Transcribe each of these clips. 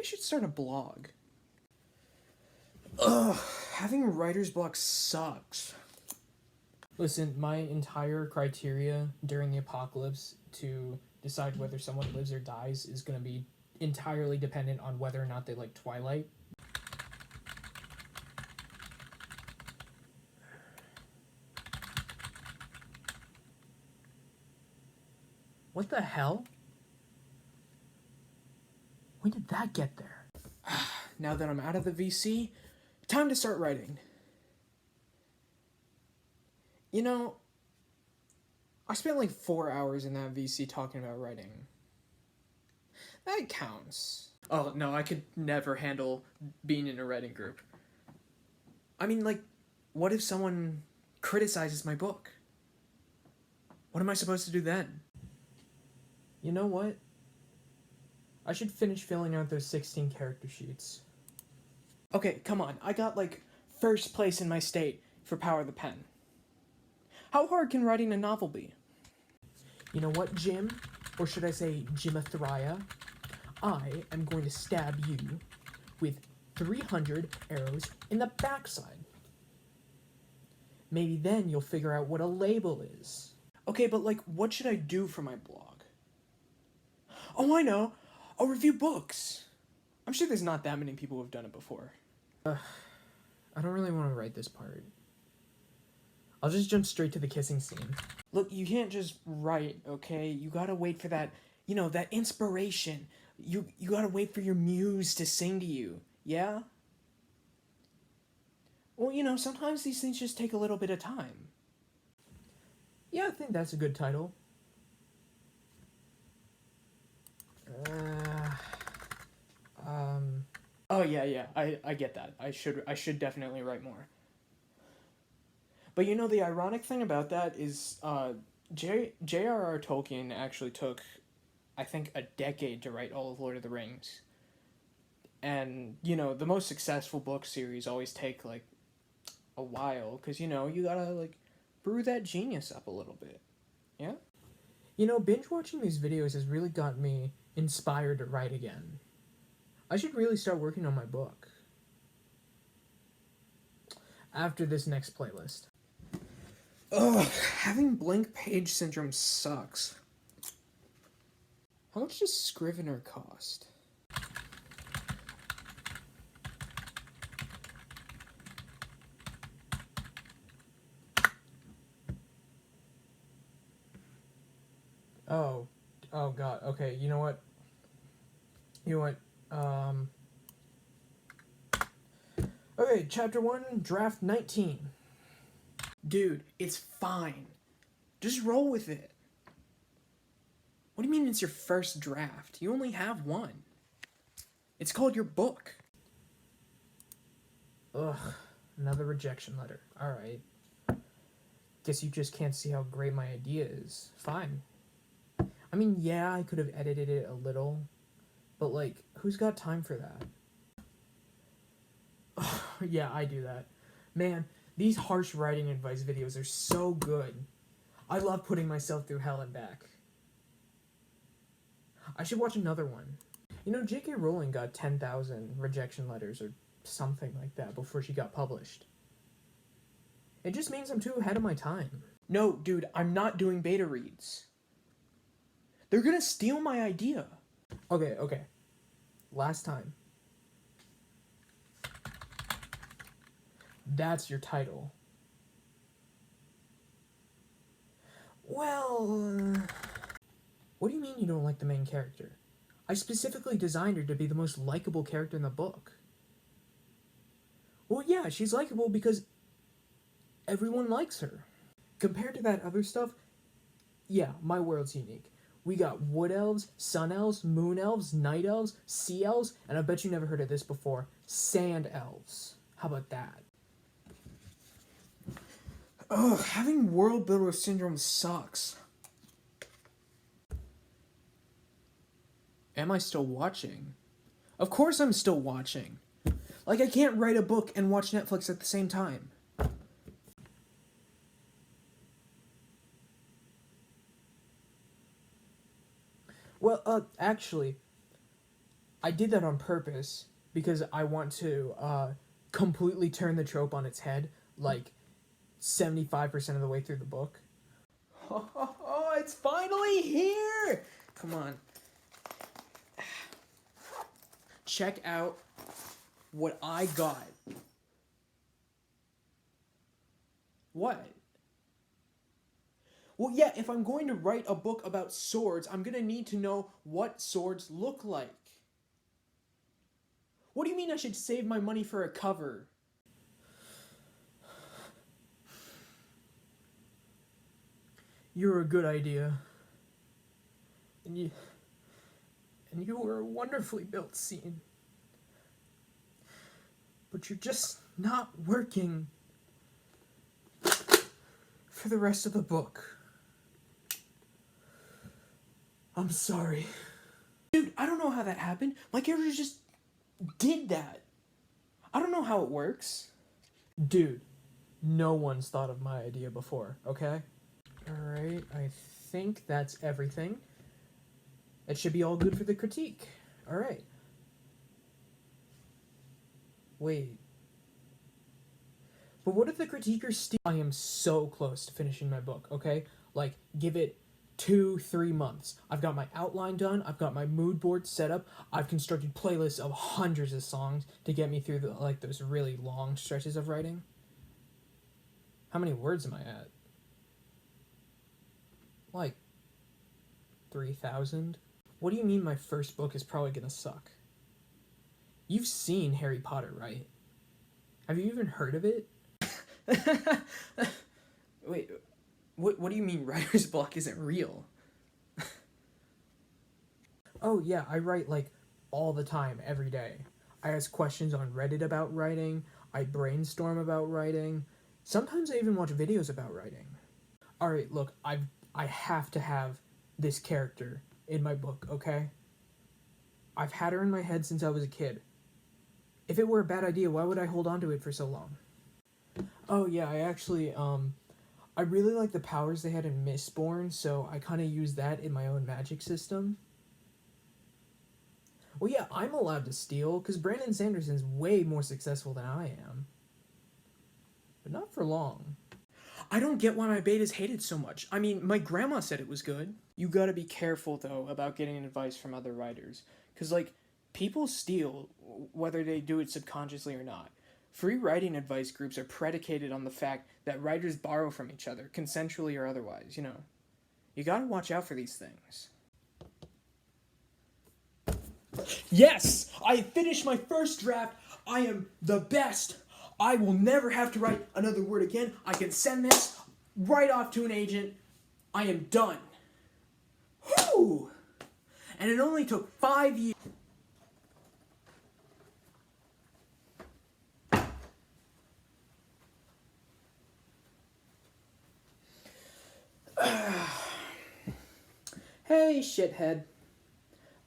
should start a blog. Ugh, having writer's block sucks. Listen, my entire criteria during the apocalypse to decide whether someone lives or dies is going to be entirely dependent on whether or not they like Twilight. What the hell? When did that get there? Now that I'm out of the VC, time to start writing. You know, I spent like 4 hours in that VC talking about writing. That counts. Oh, no, I could never handle being in a writing group. I mean, like, what if someone criticizes my book? What am I supposed to do then? You know what? I should finish filling out those 16 character sheets. Okay, come on. I got, like, first place in my state for Power of the Pen. How hard can writing a novel be? You know what, Jim? Or should I say Jimathria? I am going to stab you with 300 arrows in the backside. Maybe then you'll figure out what a label is. Okay, but, like, what should I do for my blog? Oh, I know. I'll review books. I'm sure there's not that many people who have done it before. I don't really want to write this part. I'll just jump straight to the kissing scene. Look, you can't just write, okay? You gotta wait for that, you know, that inspiration. You gotta wait for your muse to sing to you, yeah? Well, you know, sometimes these things just take a little bit of time. Yeah, I think that's a good title. Oh, yeah, I get that. I should definitely write more. But you know, the ironic thing about that is, J.R.R. Tolkien actually took, I think, a decade to write all of Lord of the Rings. And, you know, the most successful book series always take, like, a while, because, you know, you gotta, like, brew that genius up a little bit. Yeah? You know, binge watching these videos has really got me inspired to write again. I should really start working on my book. After this next playlist. Ugh, having blank page syndrome sucks. How much does Scrivener cost? Oh god, okay, you know what? Okay, chapter 1, draft 19. Dude, it's fine. Just roll with it. What do you mean it's your first draft? You only have one. It's called your book. Ugh, another rejection letter. Alright. Guess you just can't see how great my idea is. Fine. I mean, yeah, I could have edited it a little, but, like, who's got time for that? Yeah, I do that. Man, these harsh writing advice videos are so good. I love putting myself through hell and back. I should watch another one. You know, J.K. Rowling got 10,000 rejection letters or something like that before she got published. It just means I'm too ahead of my time. No, dude, I'm not doing beta reads. They're gonna steal my idea. Okay. Last time. That's your title. Well, what do you mean you don't like the main character? I specifically designed her to be the most likable character in the book. Well, yeah, she's likable because everyone likes her. Compared to that other stuff, yeah, my world's unique. We got wood elves, sun elves, moon elves, night elves, sea elves, and I bet you never heard of this before, sand elves. How about that? Ugh, having world builder syndrome sucks. Am I still watching? Of course I'm still watching. Like, I can't write a book and watch Netflix at the same time. Well, actually, I did that on purpose because I want to completely turn the trope on its head, like 75% of the way through the book. Oh, it's finally here! Come on. Check out what I got. What? Well, yeah, if I'm going to write a book about swords, I'm gonna need to know what swords look like. What do you mean I should save my money for a cover? You're a good idea. And you were a wonderfully built scene. But you're just not working for the rest of the book. I'm sorry. Dude, I don't know how that happened. My character just did that. I don't know how it works. Dude, no one's thought of my idea before, okay? Alright, I think that's everything. It should be all good for the critique. Alright. Wait. But what if the critiquers steal? I am so close to finishing my book, okay? Like, give it 2-3 months. I've got my outline done. I've got my mood board set up. I've constructed playlists of hundreds of songs to get me through those really long stretches of writing. How many words am I at? Like 3,000? What do you mean my first book is probably gonna suck? You've seen Harry Potter, right? Have you even heard of it? Wait, what do you mean writer's block isn't real? Oh yeah, I write like all the time, every day. I ask questions on Reddit about writing. I brainstorm about writing. Sometimes I even watch videos about writing. Alright, look, I have to have this character in my book, okay? I've had her in my head since I was a kid. If it were a bad idea, why would I hold on to it for so long? Oh yeah, I really like the powers they had in Mistborn, so I kind of use that in my own magic system. Well, yeah, I'm allowed to steal, because Brandon Sanderson's way more successful than I am. But not for long. I don't get why my beta's hated so much. I mean, my grandma said it was good. You gotta be careful, though, about getting advice from other writers. Because, like, people steal, whether they do it subconsciously or not. Free writing advice groups are predicated on the fact that writers borrow from each other, consensually or otherwise, you know. You gotta watch out for these things. Yes! I finished my first draft. I am the best. I will never have to write another word again. I can send this right off to an agent. I am done. Whew! And it only took 5 years. Hey, shithead.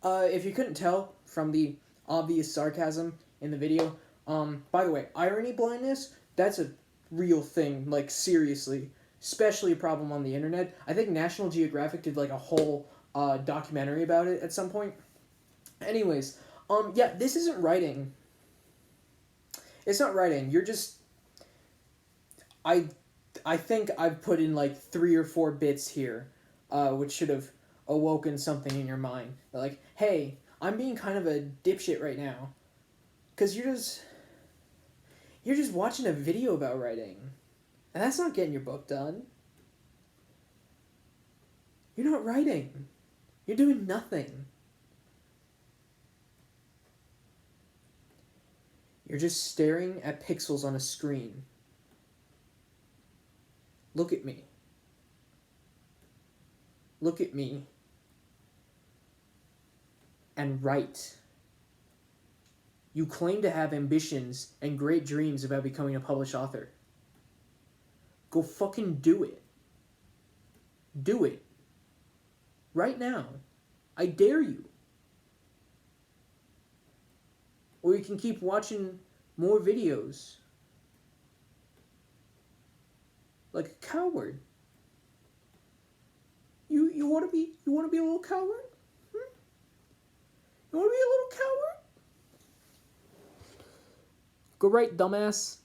If you couldn't tell from the obvious sarcasm in the video, by the way, irony blindness, that's a real thing, like, seriously. Especially a problem on the internet. I think National Geographic did, like, a whole, documentary about it at some point. Anyways, yeah, this isn't writing. It's not writing, you're just... I think I've put in, like, 3 or 4 bits here, which should have awoken something in your mind. Like, hey, I'm being kind of a dipshit right now. Because you're just watching a video about writing. And that's not getting your book done. You're not writing. You're doing nothing. You're just staring at pixels on a screen. Look at me. Look at me. And write. You claim to have ambitions and great dreams about becoming a published author. Go fucking do it. Do it. Right now. I dare you. Or you can keep watching more videos. Like a coward. You wanna be a little coward? You want to be a little coward? Go right, dumbass.